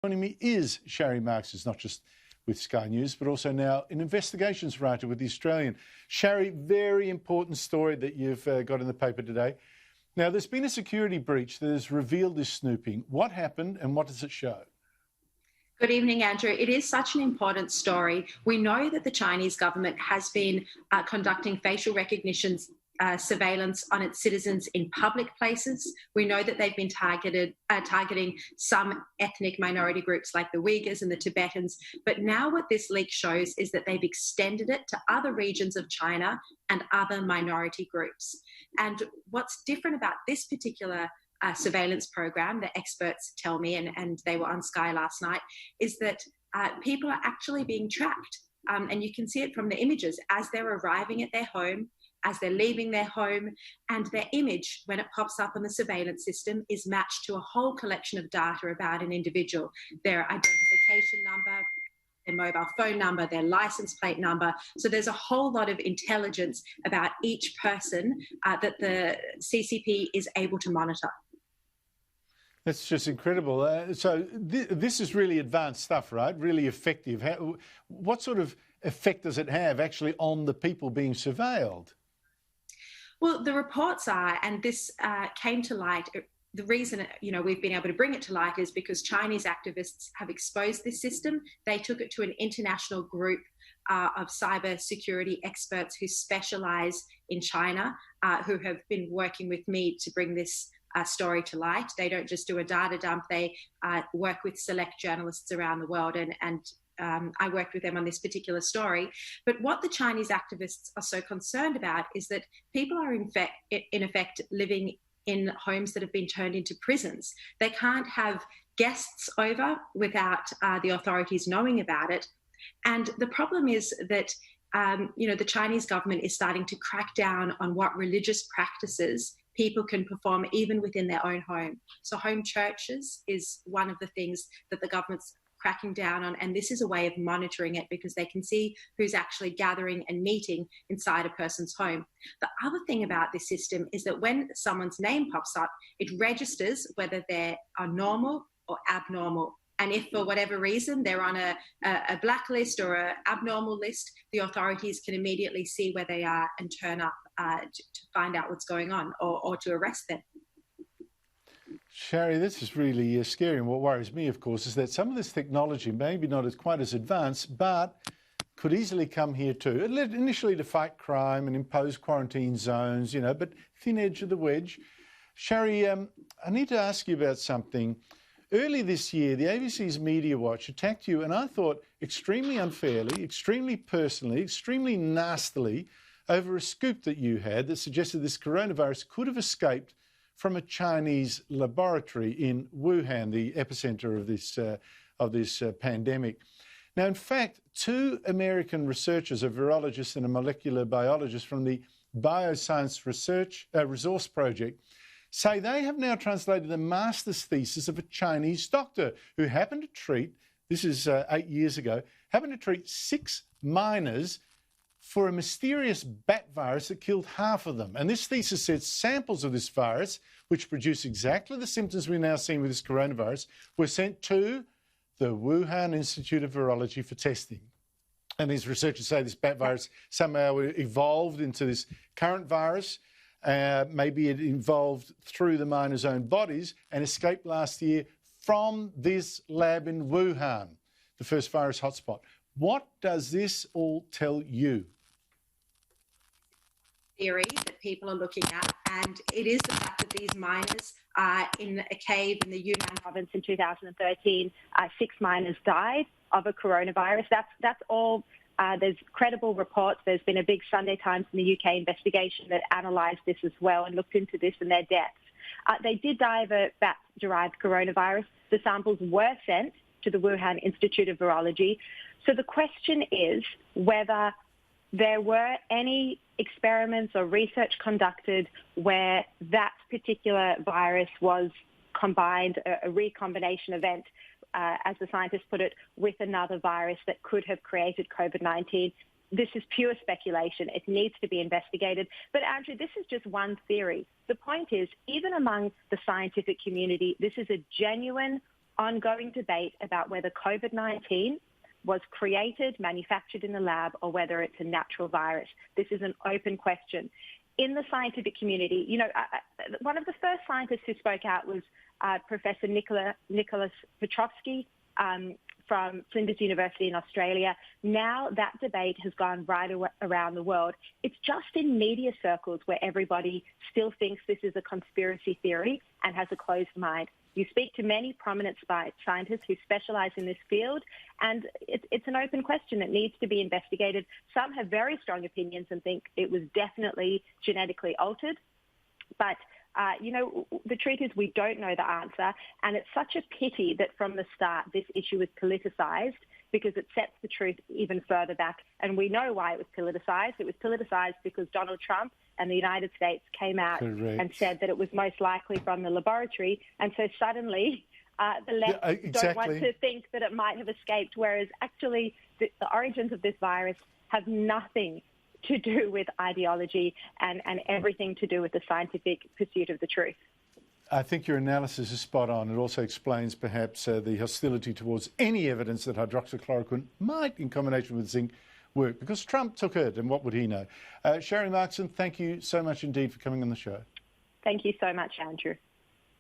Joining me is Sharri Markson, not just with Sky News, but also now an investigations writer with The Australian. Sharri, very important story that you've got in the paper today. Now, there's been a security breach that has revealed this snooping. What happened and what does it show? Good evening, Andrew. It is such an important story. We know that the Chinese government has been conducting facial recognition surveillance on its citizens in public places. We know that they've been targeting some ethnic minority groups like the Uighurs and the Tibetans. But now what this leak shows is that they've extended it to other regions of China and other minority groups. And what's different about this particular surveillance program, the experts tell me, and they were on Sky last night, is that people are actually being tracked. And you can see it from the images as they're arriving at their home, as they're leaving their home, and their image, when it pops up on the surveillance system, is matched to a whole collection of data about an individual, their identification number, their mobile phone number, their license plate number. So there's a whole lot of intelligence about each person that the CCP is able to monitor. That's just incredible. So this is really advanced stuff, right? Really effective. What sort of effect does it have actually on the people being surveilled? Well, the reports are, and this came to light, the reason we've been able to bring it to light is because Chinese activists have exposed this system. They took it to an international group of cyber security experts who specialise in China, who have been working with me to bring this story to light. They don't just do a data dump, they work with select journalists around the world, and I worked with them on this particular story. But what the Chinese activists are so concerned about is that people are in effect living in homes that have been turned into prisons. They can't have guests over without the authorities knowing about it. And the problem is that the Chinese government is starting to crack down on what religious practices people can perform even within their own home. So home churches is one of the things that the government's cracking down on, and this is a way of monitoring it because they can see who's actually gathering and meeting inside a person's home. The other thing about this system is that when someone's name pops up, it registers whether they are normal or abnormal. And if for whatever reason they're on a blacklist or an abnormal list, the authorities can immediately see where they are and turn up to find out what's going on or to arrest them. Sharri, this is really scary, and what worries me, of course, is that some of this technology, maybe not quite as advanced, but could easily come here too. Initially to fight crime and impose quarantine zones, but thin edge of the wedge. Sharri, I need to ask you about something. Early this year, the ABC's Media Watch attacked you, and I thought extremely unfairly, extremely personally, extremely nastily, over a scoop that you had that suggested this coronavirus could have escaped from a Chinese laboratory in Wuhan, the epicenter of this pandemic. Now, in fact, two American researchers, a virologist and a molecular biologist from the Bioscience Resource Project, say they have now translated the master's thesis of a Chinese doctor who happened to treat, this is 8 years ago, happened to treat 6 miners for a mysterious bat virus that killed half of them. And this thesis said samples of this virus, which produce exactly the symptoms we're now seeing with this coronavirus, were sent to the Wuhan Institute of Virology for testing. And these researchers say this bat virus somehow evolved into this current virus. Maybe it evolved through the miners' own bodies and escaped last year from this lab in Wuhan, the first virus hotspot. What does this all tell you? Theory that people are looking at, and it is the fact that these miners in a cave in the Yunnan province in 2013, 6 miners died of a coronavirus. That's all. There's credible reports. There's been a big Sunday Times in the UK investigation that analysed this as well and looked into this and their deaths. They did die of a bat-derived coronavirus. The samples were sent to the Wuhan Institute of Virology. So the question is whether there were any experiments or research conducted where that particular virus was combined, a recombination event, as the scientists put it, with another virus that could have created COVID-19. This is pure speculation. It needs to be investigated. But Andrew, this is just one theory. The point is, even among the scientific community, this is a genuine, ongoing debate about whether COVID-19 was created, manufactured in the lab, or whether it's a natural virus. This is an open question. In the scientific community, you know, one of the first scientists who spoke out was Professor Nicholas Petrovsky from Flinders University in Australia. Now that debate has gone right around the world. It's just in media circles where everybody still thinks this is a conspiracy theory and has a closed mind. You speak to many prominent scientists who specialize in this field, and it's an open question that needs to be investigated. Some have very strong opinions and think it was definitely genetically altered. But you know, the truth is we don't know the answer, and it's such a pity that from the start this issue was politicised, because it sets the truth even further back. And we know why it was politicised. It was politicised because Donald Trump and the United States came out and said that it was most likely from the laboratory, and so suddenly the left don't want to think that it might have escaped, whereas actually the origins of this virus have nothing to do with ideology and everything to do with the scientific pursuit of the truth. I think your analysis is spot on. It also explains perhaps the hostility towards any evidence that hydroxychloroquine might, in combination with zinc, work, because Trump took it, and what would he know? Sharri Markson, thank you so much indeed for coming on the show. Thank you so much, Andrew.